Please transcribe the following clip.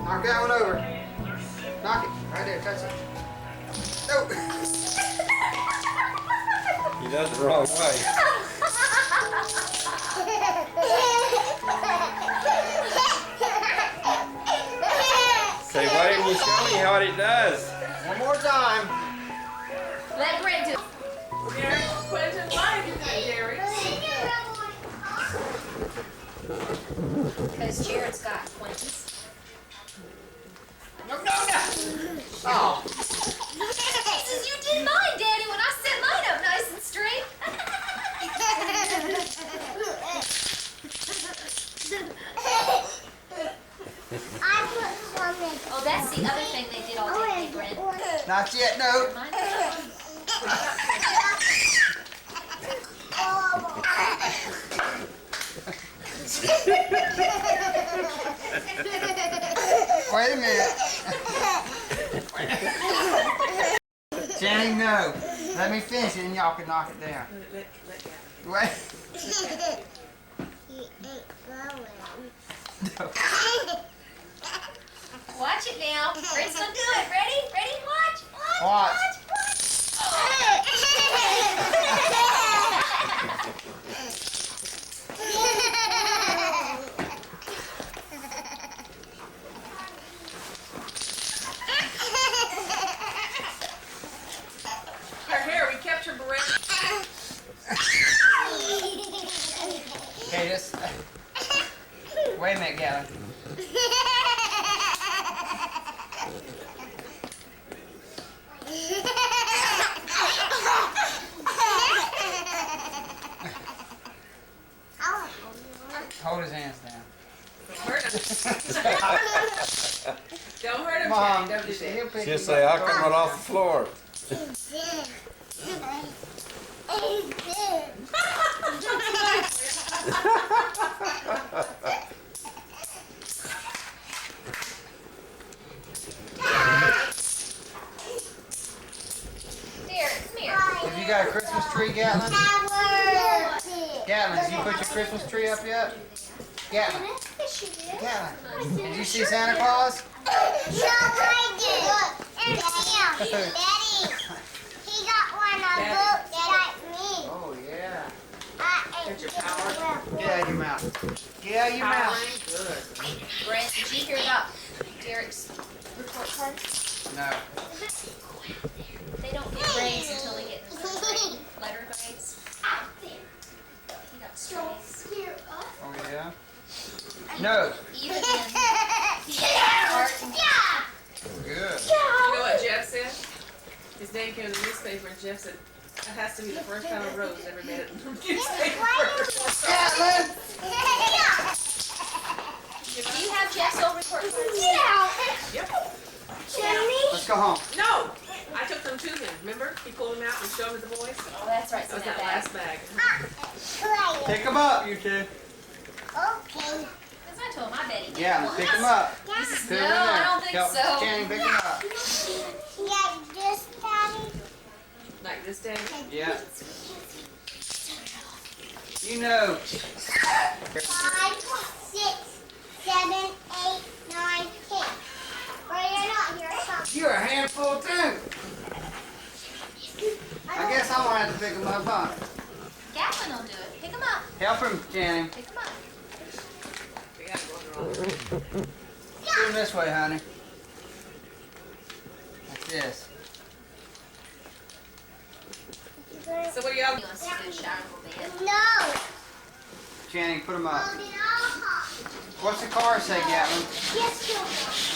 Knock that one over. Knock it. Right there. Touch it. No. He does it the wrong way. Say, why didn't you show me how it does? One more time. Let Brent do it. Gary, put it in line, Gary. Because Jared's got twins. No, no, no. Oh. Jesus, you did mine, Daddy, when I set mine up nice and straight. Oh, that's the other thing they did all day, Brent. Not yet, no. Wait a minute. Jenny, no. Let me finish it and y'all can knock it down. Wait. No. Watch it now. Brent's gonna do it. Ready? Ready? Watch. Watch. Her hair, we kept her Brent. Okay, just. Wait a minute, Gatlin. Hold his hands down. Hurt him. Don't hurt him, Mom, Jenny. Don't do that. he'll pick Just him say, up. I'll come right off the floor. Derek, come here. Have you got a Christmas tree, Gatlin? Gatlin, did you put your Christmas tree up yet? Gatlin. Gatlin. Did you see Santa Claus? Oh, yeah. Get your power. Get out of your mouth. Get out of your mouth. Good. Brent, did you hear about Derek's report card? No. They don't get grades until they get letter grades. He got strays. Oh, yeah? No. Even in art and Good. You know what Jeff said? His name came in the newspaper and Jeff said, that has to be the first time a rose ever made it in the newspaper. Gatlin! Do you have Jeff's old report card? Yep. Let's go home. No! I took them to him, remember? He pulled them out and showed them to the boys. Oh, that's right. That So was that last bag. Pick them up, you two. Because I told him I bet he did Gatlin, once. pick them up. He says, Put 'em no, in there. I don't think Help so. Channing pick them up. Like this day. Yeah. You know. 5, 6, 7, 8, 9, 10. Well, you're not here, so. You're a handful too. I guess I'm gonna have to pick them up, huh? Gatlin will do it. Pick him up. Help him, Channing. Pick him up. We got to go the wrong way. Do them this way, honey. Like this. So what do y'all He wants to go shower a little bit. No. Channing, put them up. Oh, did all hot. What's the car say, Gatlin? Yes,